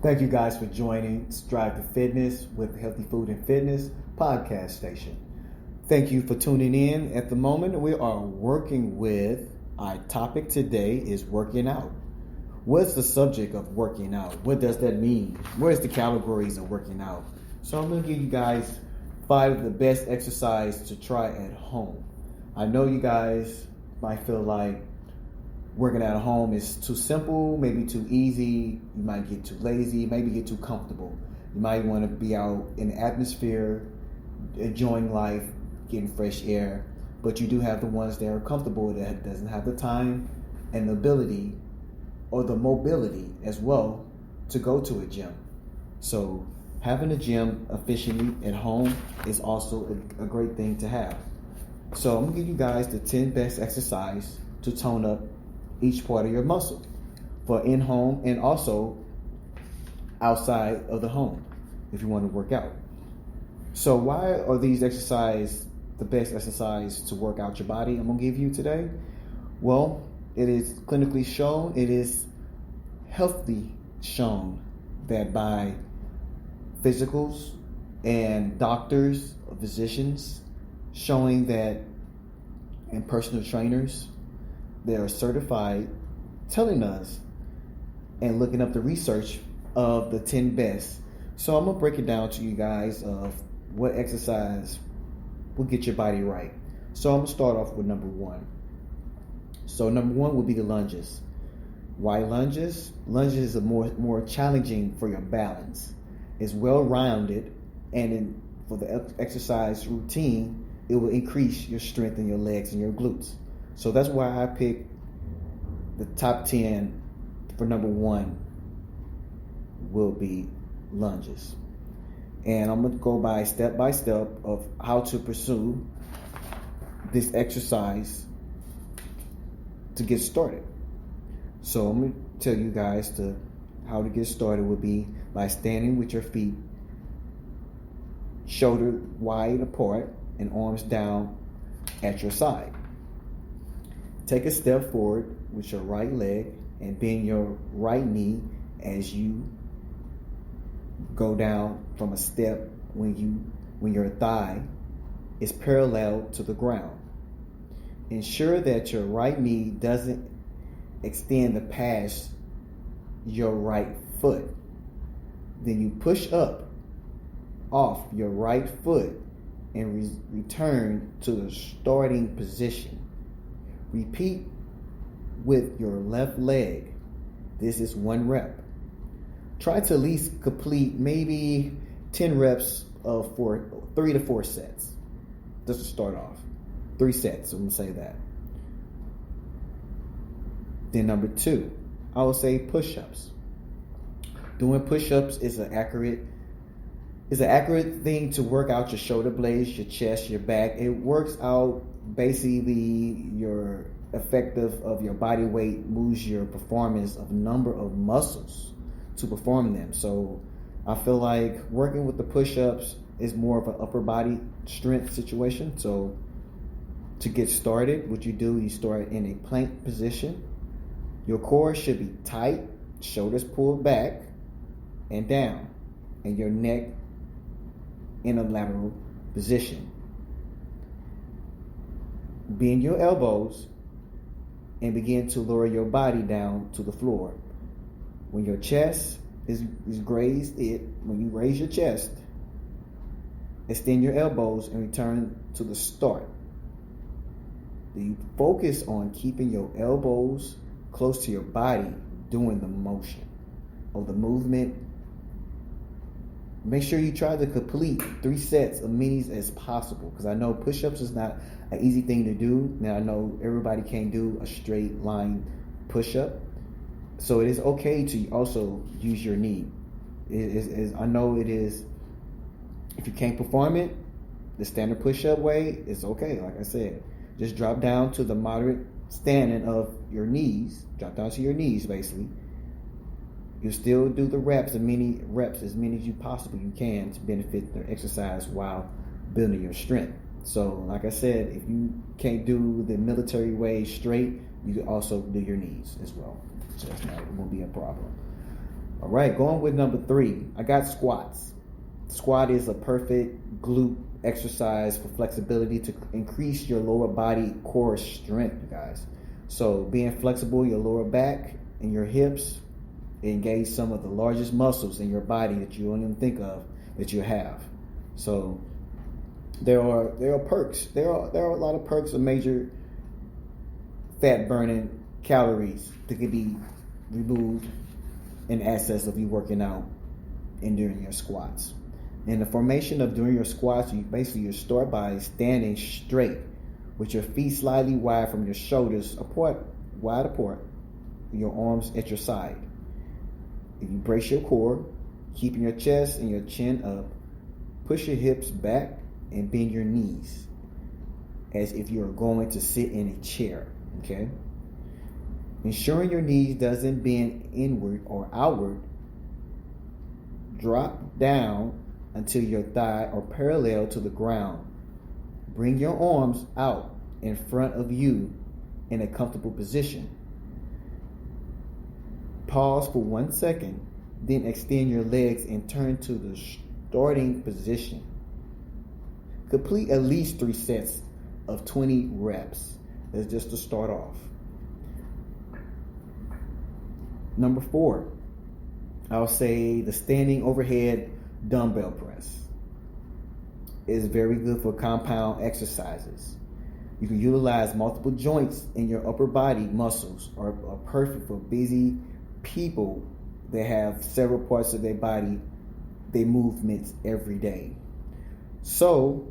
Thank you guys for joining Strive to Fitness with Healthy Food and Fitness podcast station. Thank you for tuning in. At the moment, we are working with our topic today is working out. What's the subject of working out? What does that mean? Where's the categories of working out? So I'm going to give you guys 5 of the best exercise to try at home. I know you guys might feel like working out at home is too simple, maybe too easy. You might get too lazy, maybe get too comfortable. You might want to be out in the atmosphere, enjoying life, getting fresh air. But you do have the ones that are comfortable that doesn't have the time and the ability or the mobility as well to go to a gym. So having a gym efficiently at home is also a great thing to have. So I'm going to give you guys the 10 best exercise to tone up each part of your muscle for in-home and also outside of the home if you want to work out. So why are these exercises the best exercise to work out your body? I'm going to give you today. Well, it is clinically shown, it is healthily shown that by physicals and doctors, physicians, showing that, and personal trainers, they are certified, telling us and looking up the research of the 10 best. So I'm going to break it down to you guys of what exercise will get your body right. So I'm going to start off with number 1. So number 1 would be the lunges. Why lunges? Lunges are more challenging for your balance. It's well-rounded, and for the exercise routine, it will increase your strength in your legs and your glutes. So that's why I picked the top 10 for number 1 will be lunges. And I'm going to go by step of how to pursue this exercise to get started. So I'm going to tell you guys how to get started would be by standing with your feet shoulder wide apart and arms down at your side. Take a step forward with your right leg and bend your right knee as you go down from a step when your thigh is parallel to the ground. Ensure that your right knee doesn't extend past your right foot. Then you push up off your right foot and return to the starting position. Repeat with your left leg. This is 1 rep. Try to at least complete maybe 10 reps of 3 to 4 sets. Just to start off. 3 sets, I'm going to say that. Then number 2, I will say push-ups. Doing push-ups is an accurate thing to work out your shoulder blades, your chest, your back. It works out basically your effective of your body weight, moves your performance of number of muscles to perform them. So I feel like working with the push-ups is more of an upper body strength situation. So to get started, what you do, you start in a plank position. Your core should be tight, shoulders pulled back and down, and your neck in a lateral position. Bend your elbows and begin to lower your body down to the floor. When your chest is grazed, when you raise your chest, extend your elbows and return to the start. You focus on keeping your elbows close to your body doing the motion or the movement. Make sure you try to complete 3 sets of minis as possible, because I know push-ups is not an easy thing to do. Now I know everybody can't do a straight line push-up, so it is okay to also use your knee. I know it is. If you can't perform it the standard push-up way, it's okay. Like I said, just drop down to the moderate standing of your knees. Drop down to your knees, basically. You still do the reps, as many as you possibly can to benefit the exercise while building your strength. So, like I said, if you can't do the military way straight, you can also do your knees as well. So it won't be a problem. All right, going with number 3, I got squats. Squat is a perfect glute exercise for flexibility to increase your lower body core strength, you guys. So being flexible, your lower back and your hips engage some of the largest muscles in your body that you don't even think of that you have. So there are perks. There are a lot of perks of major fat burning calories that can be removed in excess of you working out and doing your squats. In the formation of doing your squats, you start by standing straight with your feet slightly wide from your shoulders wide apart, your arms at your side. If you brace your core, keeping your chest and your chin up, push your hips back and bend your knees as if you are going to sit in a chair, okay? Ensuring your knees doesn't bend inward or outward, drop down until your thigh are parallel to the ground. Bring your arms out in front of you in a comfortable position. Pause for 1 second, then extend your legs and turn to the starting position. Complete at least 3 sets of 20 reps. That's just to start off. Number 4, I'll say the standing overhead dumbbell press is very good for compound exercises. You can utilize multiple joints in your upper body muscles are perfect for busy people that have several parts of their body, their movements every day. So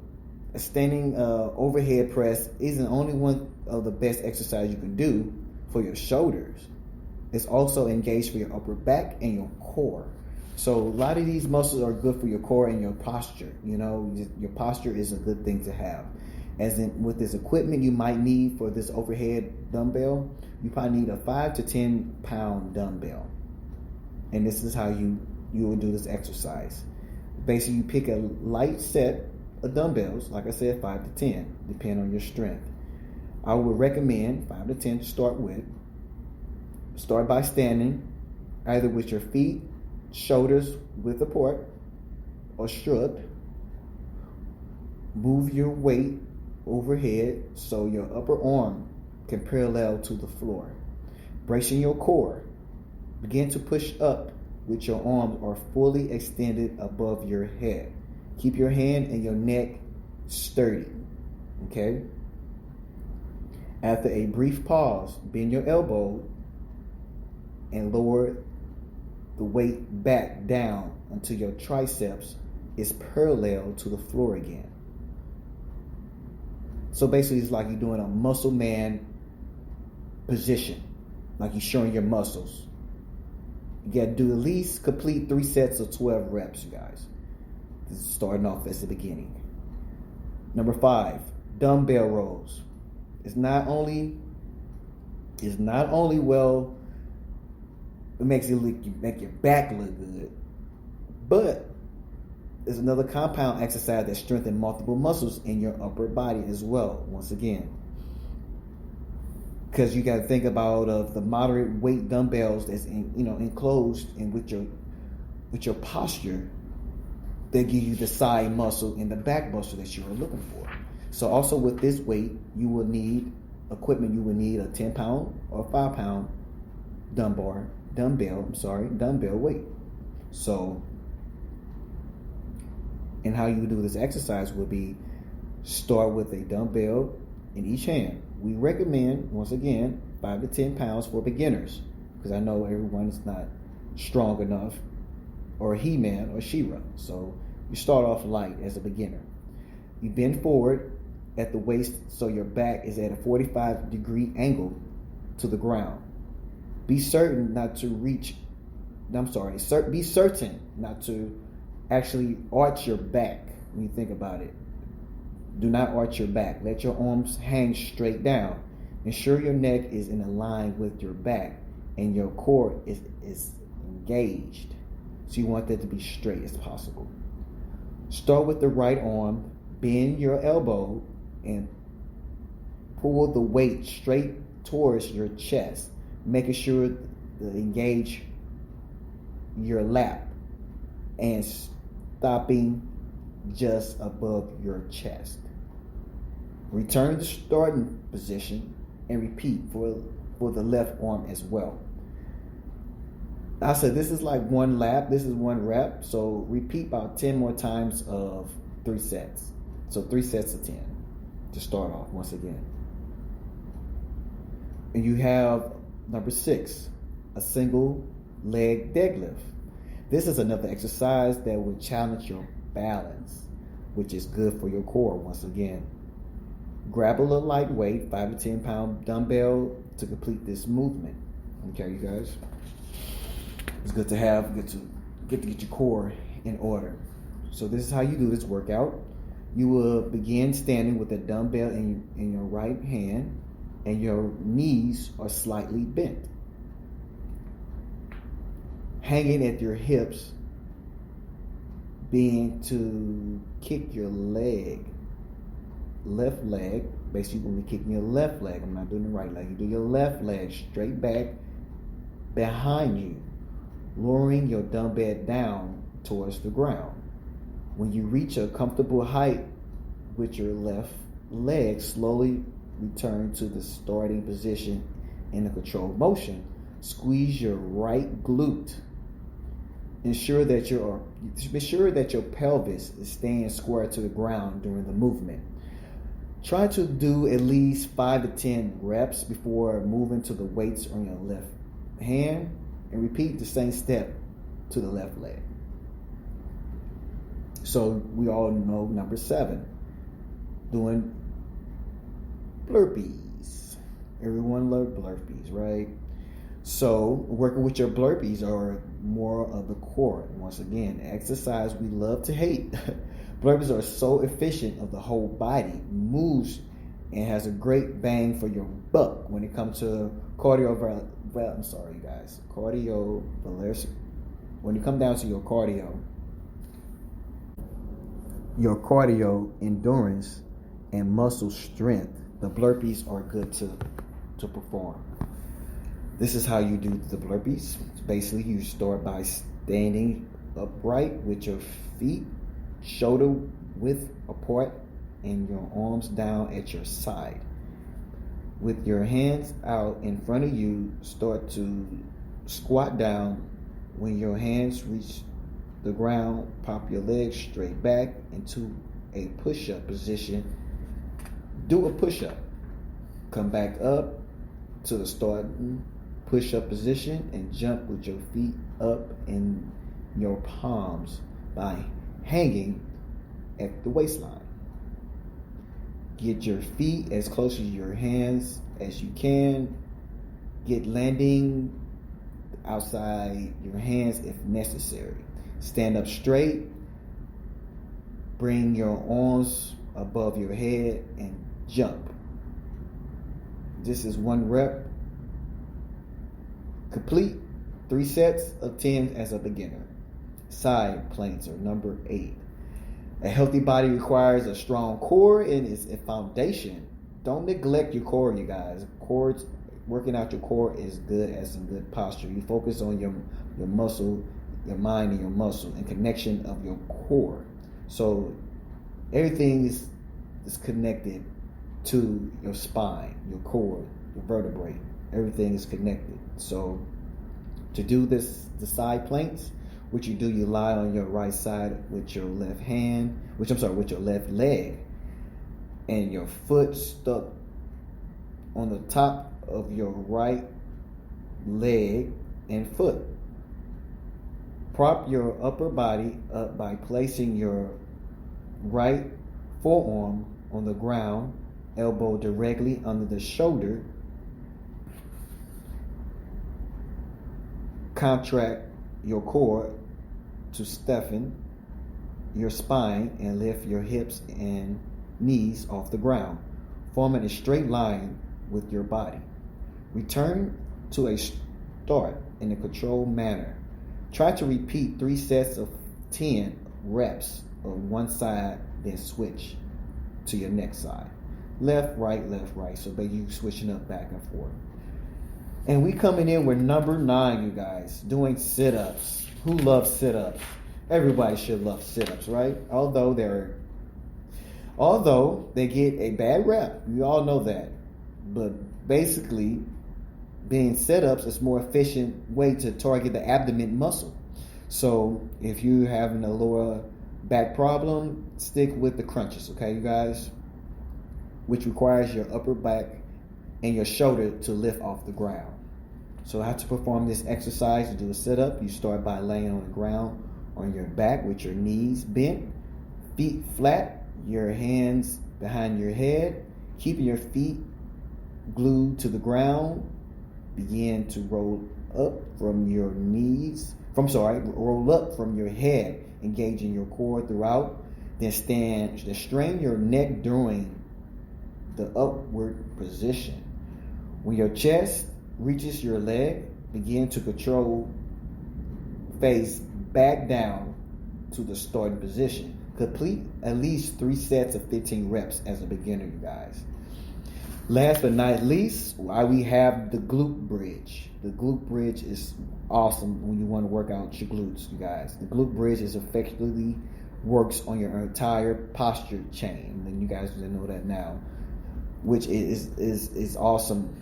a standing overhead press isn't only one of the best exercise you can do for your shoulders. It's also engaged for your upper back and your core. So a lot of these muscles are good for your core and your posture. You know, your posture is a good thing to have. As in, with this equipment you might need for this overhead dumbbell, you probably need a 5 to 10 pound dumbbell. And this is how you will do this exercise. Basically, you pick a light set of dumbbells, like I said, 5 to 10, depending on your strength. I would recommend 5 to 10 to start with. Start by standing, either with your feet, shoulders width apart, or shrugged. Move your weight overhead so your upper arm can parallel to the floor. Bracing your core. Begin to push up with your arms are fully extended above your head. Keep your hand and your neck sturdy. Okay? After a brief pause, bend your elbow and lower the weight back down until your triceps is parallel to the floor again. So basically, it's like you're doing a muscle man position, like you're showing your muscles. You got to do at least complete 3 sets of 12 reps, you guys. This is starting off as the beginning. Number 5, dumbbell rows. It's not only well, it makes make your back look good, but it's another compound exercise that strengthens multiple muscles in your upper body as well. Once again, because you got to think about the moderate weight dumbbells that's enclosed and with your posture, they give you the side muscle and the back muscle that you are looking for. So also with this weight, you will need equipment. You will need a 10 pound or 5 pound dumbbell weight. So, and how you do this exercise would be start with a dumbbell in each hand. We recommend, once again, 5 to 10 pounds for beginners, because I know everyone is not strong enough, or a He-Man or She-Ra. So you start off light as a beginner. You bend forward at the waist so your back is at a 45-degree angle to the ground. Be certain not to actually arch your back when you think about it. Do not arch your back. Let your arms hang straight down. Ensure your neck is in a line with your back and your core is engaged. So you want that to be straight as possible. Start with the right arm. Bend your elbow and pull the weight straight towards your chest, making sure the engage your lap and stopping just above your chest. Return to starting position and repeat for the left arm as well. I said this is like one lap, this is one rep, so repeat about 10 more times of 3 sets. So 3 sets of 10 to start off once again. And you have number 6, a single leg deadlift. This is another exercise that will challenge your balance, which is good for your core once again. Grab a little lightweight, 5 to 10 pound dumbbell to complete this movement. Okay, you guys? It's good to have, get your core in order. So this is how you do this workout. You will begin standing with a dumbbell in your right hand and your knees are slightly bent. Hanging at your hips, being to kick your leg, left leg. Basically, when you're kicking your left leg, I'm not doing the right leg. You do your left leg straight back behind you, lowering your dumbbell down towards the ground. When you reach a comfortable height with your left leg, slowly return to the starting position in a controlled motion. Squeeze your right glute. Be sure that your pelvis is staying square to the ground during the movement. Try to do at least 5 to 10 reps before moving to the weights on your left hand, and repeat the same step to the left leg. So we all know number 7, doing burpees. Everyone loves burpees, right? So working with your burpees are more of the core. Once again, exercise we love to hate. Burpees are so efficient of the whole body, moves, and has a great bang for your buck when it comes to cardio. I'm sorry, you guys. When you come down to your cardio endurance and muscle strength, the burpees are good to perform. This is how you do the burpees. Basically, you start by standing upright with your feet shoulder width apart and your arms down at your side. With your hands out in front of you, start to squat down. When your hands reach the ground, pop your legs straight back into a push-up position. Do a push-up. Come back up to the starting push-up position and jump with your feet up in your palms by hanging at the waistline. Get your feet as close to your hands as you can. Get landing outside your hands if necessary. Stand up straight. Bring your arms above your head and jump. This is 1 rep. Complete 3 sets of 10 as a beginner. Side planks are number 8. A healthy body requires a strong core and is a foundation. Don't neglect your core, you guys. Working out your core is good as some good posture. You focus on your muscle, your mind and your muscle, and connection of your core. So everything is connected to your spine, your core, your vertebrae. Everything is connected. So to do this, the side planks, what you do, you lie on your right side with your left leg, and your foot stuck on the top of your right leg and foot. Prop your upper body up by placing your right forearm on the ground, elbow directly under the shoulder. Contract your core to stiffen your spine and lift your hips and knees off the ground, forming a straight line with your body. Return to a start in a controlled manner. Try to repeat 3 sets of 10 reps on one side, then switch to your next side. Left, right. So basically you switching up back and forth. And we coming in with number 9, you guys, doing sit-ups. Who loves sit-ups? Everybody should love sit-ups, right? Although they get a bad rep, you all know that. But basically, being sit-ups is a more efficient way to target the abdomen muscle. So if you're having a lower back problem, stick with the crunches, okay, you guys? Which requires your upper back and your shoulder to lift off the ground. So how to perform this exercise? To do a sit-up, you start by laying on the ground on your back with your knees bent, feet flat, your hands behind your head, keeping your feet glued to the ground. Begin to roll up from your head, engaging your core throughout. Then strain your neck during the upward position. When your chest reaches your leg, begin to control face back down to the starting position. Complete at least 3 sets of 15 reps as a beginner, you guys. Last but not least, we have the glute bridge. The glute bridge is awesome when you want to work out your glutes, you guys. The glute bridge effectively works on your entire posture chain, and you guys know that now, which is awesome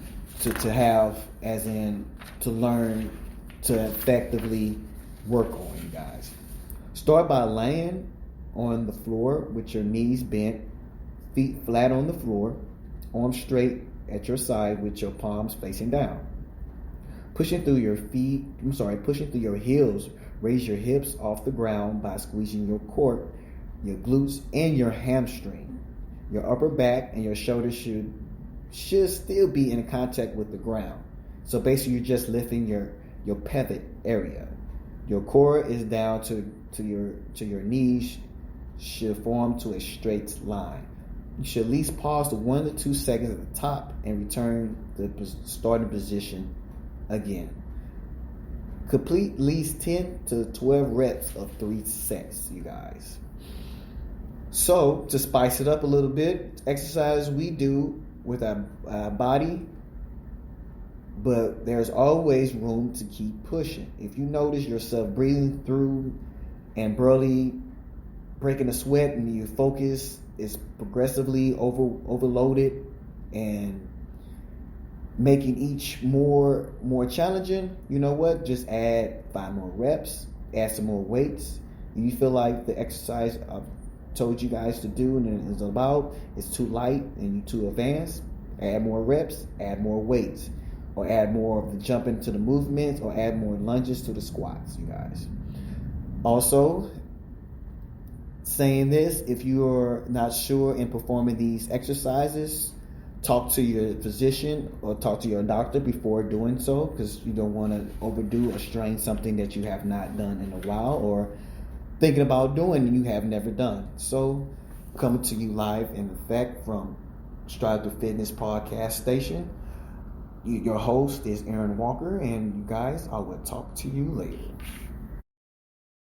to have, as in to learn to effectively work on, you guys. Start by laying on the floor with your knees bent, feet flat on the floor, arms straight at your side with your palms facing down. Pushing through your heels, raise your hips off the ground by squeezing your core, your glutes, and your hamstring. Your upper back and your shoulders should still be in contact with the ground. So basically, you're just lifting your pivot area. Your core is down to your knees, should form to a straight line. You should at least pause to 1 to 2 seconds at the top and return to the starting position again. Complete at least 10 to 12 reps of 3 sets, you guys. So, to spice it up a little bit, exercise we do with our body, but there's always room to keep pushing. If you notice yourself breathing through and barely breaking a sweat and your focus is progressively overloaded and making each more challenging, you know what? Just add 5 more reps, add some more weights. If you feel like the exercise I've told you guys to do and it's too light and you too advanced, add more reps, add more weights, or add more of the jumping to the movements, or add more lunges to the squats, you guys. Also, saying this, if you're not sure in performing these exercises, talk to your physician or talk to your doctor before doing so, because you don't want to overdo or strain something that you have not done in a while or thinking about doing and you have never done. So, coming to you live in effect from Strive to Fitness podcast station, your host is Aaron Walker, and you guys, I will talk to you later.